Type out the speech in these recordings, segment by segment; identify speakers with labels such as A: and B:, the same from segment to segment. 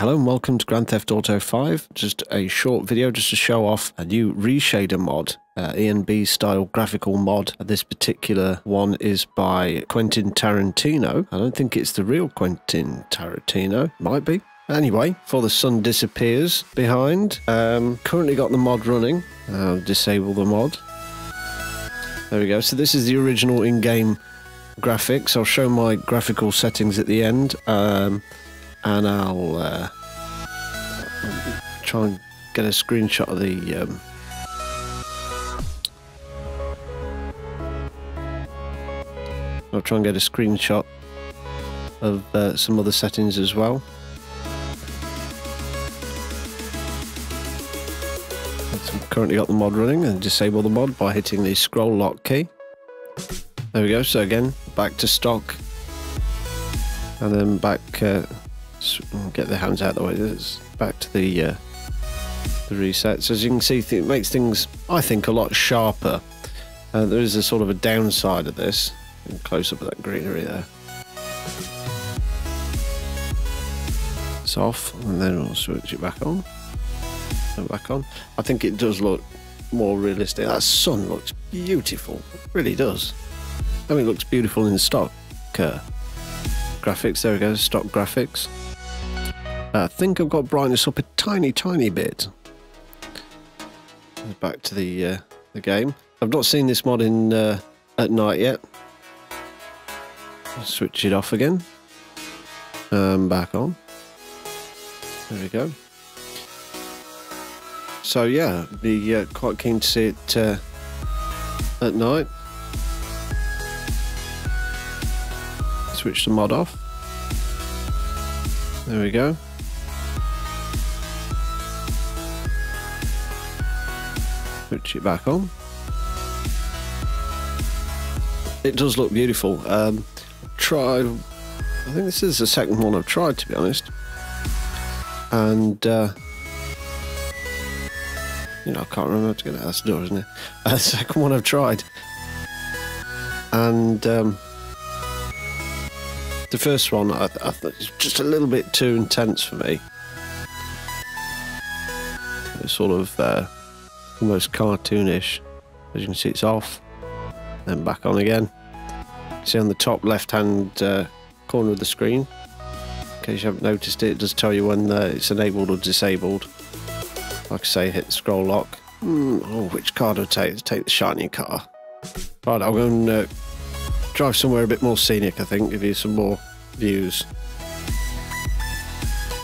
A: Hello and welcome to Grand Theft Auto 5. Just a short video just to show off a new reshader mod, ENB style graphical mod. This particular one is by Quentin Tarantino. I don't think it's the real Quentin Tarantino. Might be. Anyway, before the sun disappears behind, currently got the mod running. I'll disable the mod. There we go. So this is the original in-game graphics. I'll show my graphical settings at the end. And I'll try and get a screenshot of the I'll try and get a screenshot of some other settings as well. So I've currently got the mod running, and disable the mod by hitting the scroll lock key. There we go. So again, back to stock, and then back. Get the hands out of the way. It's back to the resets. As you can see, it makes things, I think, a lot sharper. There is a sort of a downside of this. Close up of that greenery there. It's off, and then we'll switch it back on. And back on. I think it does look more realistic. That sun looks beautiful. It really does. I mean, it looks beautiful in stock graphics. There we go. Stock graphics. I think I've got brightness up a tiny bit. Back to the game. I've not seen this mod in at night yet. Switch it off again. Back on. There we go. So yeah, be quite keen to see it at night. Switch the mod off. There we go. Switch it back on. It does look beautiful. Tried. I think this is the second one I've tried, to be honest. And you know, I can't remember how to get out of the door, isn't it? The second one I've tried. And the first one I thought was just a little bit too intense for me. It's sort of almost cartoonish. As you can see, it's off, then back on again. See on the top left hand corner of the screen, in case you haven't noticed it, it does tell you when it's enabled or disabled. Like I say, hit the scroll lock. Oh, which car do I take? Take the shiny car. Right, I'll go and drive somewhere a bit more scenic, I think, give you some more views.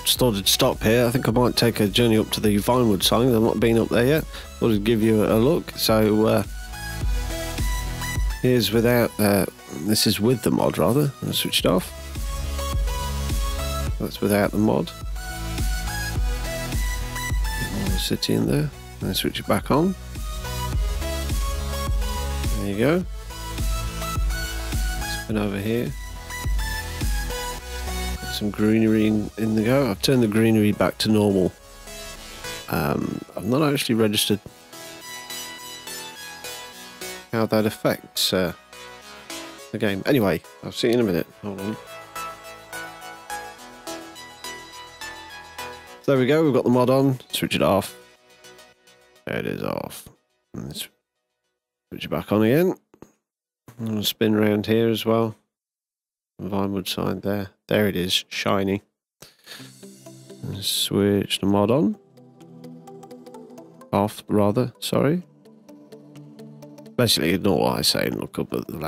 A: Just thought I'd stop here. I think I might take a journey up to the Vinewood side. I've not been up there yet. Thought I'd give you a look. So here's without. This is with the mod, rather. I'll switch it off. That's without the mod. City in there. And switch it back on. There you go. Spin over here. Some greenery in the go. I've turned the greenery back to normal. I've not actually registered how that affects the game. Anyway, I'll see you in a minute. Hold on. So there we go. We've got the mod on. Switch it off. There it is, off. And switch it back on again. I'll spin around here as well. Vinewood side there. There it is, shiny. And switch the mod on. Off, rather, sorry. Basically, ignore what I say and look up at the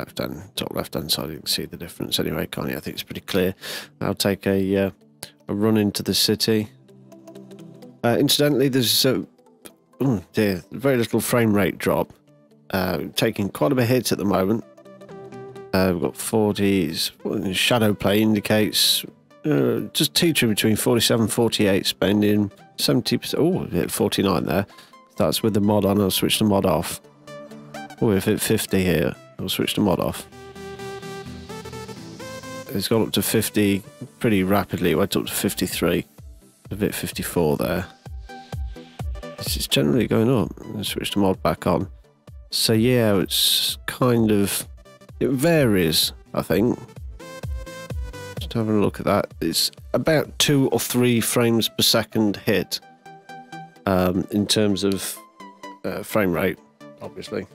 A: top left hand side. You can see the difference anyway, can't you? I think it's pretty clear. I'll take a run into the city. Incidentally, there's very little frame rate drop. Taking quite a bit of hit at the moment. We've got 40s. Shadow play indicates just teetering between 47 and 48, spending 70%. Oh, hit 49 there. That's with the mod on. I'll switch the mod off. Oh, we've hit 50 here. I'll switch the mod off. It's gone up to 50 pretty rapidly. It went up to 53. A bit 54 there. This is generally going up. I'll switch the mod back on. So yeah, it's kind of. It varies, I think. Just having a look at that. It's about 2 or 3 frames per second hit in terms of frame rate, obviously.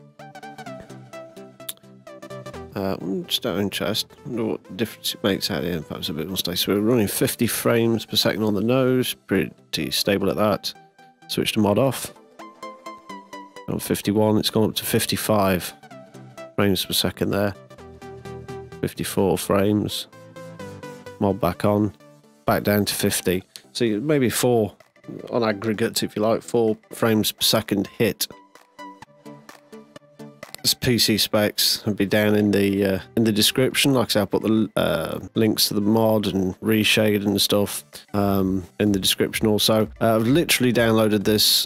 A: Just out of interest, I wonder what difference it makes out here. Perhaps a bit more stable. So we're running 50 frames per second on the nose, pretty stable at that. Switch the mod off. On 51, it's gone up to 55 frames per second there. 54 frames. Mod back on, back down to 50. So maybe 4 on aggregate, if you like, 4 frames per second hit. This PC specs will be down in the description. Like I say, I'll put the links to the mod and reshade and stuff in the description also. I've literally downloaded this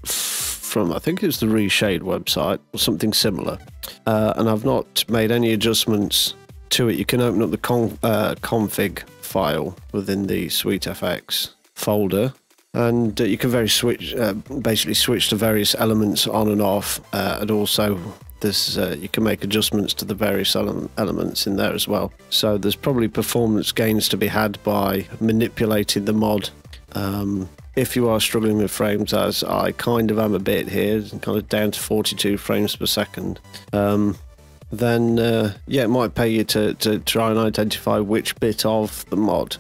A: from, I think it was the Reshade website or something similar, and I've not made any adjustments to it. You can open up the config file within the SweetFX folder, and you can basically switch the various elements on and off, and also you can make adjustments to the various elements in there as well. So there's probably performance gains to be had by manipulating the mod. If you are struggling with frames, as I kind of am a bit here, kind of down to 42 frames per second, then yeah, it might pay you to try and identify which bit of the mod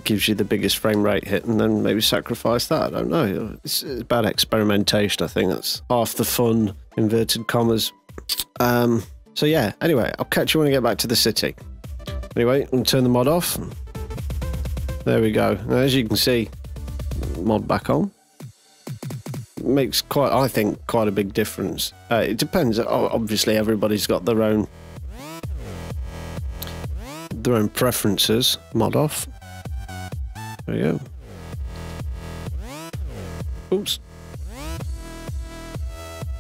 A: gives you the biggest frame rate hit, and then maybe sacrifice that. I don't know. It's about experimentation. I think that's half the fun, inverted commas. So yeah, anyway, I'll catch you when I get back to the city. Anyway, I'm going to turn the mod off. There we go. Now, as you can see, mod back on. Makes I think, quite a big difference. It depends. Obviously, everybody's got their own preferences. Mod off. There we go. Oops.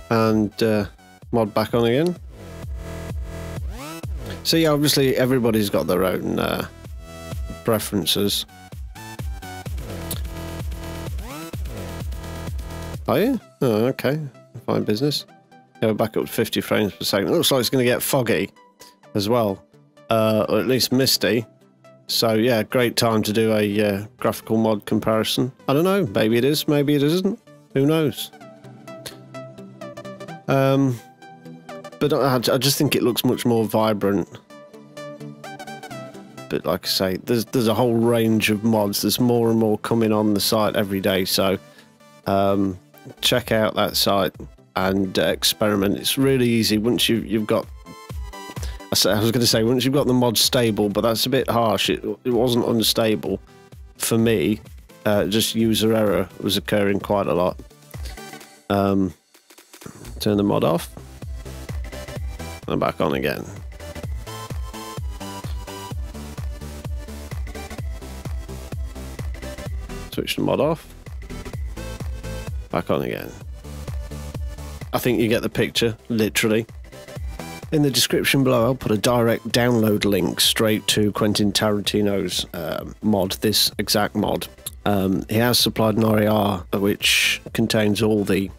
A: And mod back on again. So yeah, obviously everybody's got their own preferences. Are you? Oh, okay. Fine business. Go back up to 50 frames per second. It looks like it's going to get foggy as well, or at least misty. So yeah, great time to do a graphical mod comparison. I don't know. Maybe it is. Maybe it isn't. Who knows? But I just think it looks much more vibrant. But like I say, there's a whole range of mods. There's more and more coming on the site every day. So check out that site and experiment. It's really easy once you've got. I was going to say once you've got the mod stable, but that's a bit harsh. It wasn't unstable for me. Just user error was occurring quite a lot. Turn the mod off and back on again. Switch the mod off, back on again. I think you get the picture, literally. In the description below, I'll put a direct download link straight to Quentin Tarantino's mod, this exact mod. He has supplied an RAR which contains all the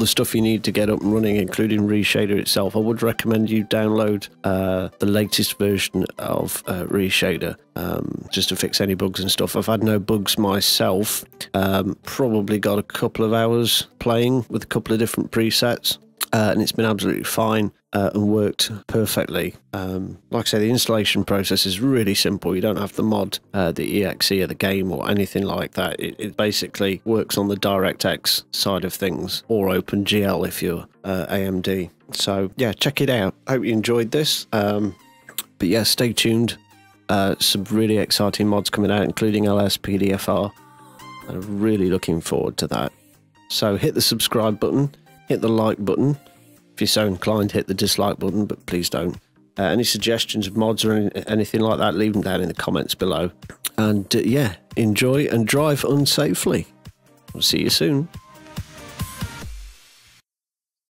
A: stuff you need to get up and running, including Reshader itself. I would recommend you download the latest version of Reshader just to fix any bugs and stuff. I've had no bugs myself. Probably got a couple of hours playing with a couple of different presets, and it's been absolutely fine and worked perfectly. Like I say, the installation process is really simple. You don't have to mod the exe of the game or anything like that. It basically works on the DirectX side of things, or OpenGL if you're AMD. So yeah, check it out. Hope you enjoyed this. But yeah, stay tuned. Some really exciting mods coming out, including LSPDFR. I'm really looking forward to that. So hit the subscribe button, hit the like button. If you're so inclined, hit the dislike button, but please don't. Any suggestions of mods or anything like that, leave them down in the comments below. And yeah, enjoy and drive unsafely. I'll see you soon.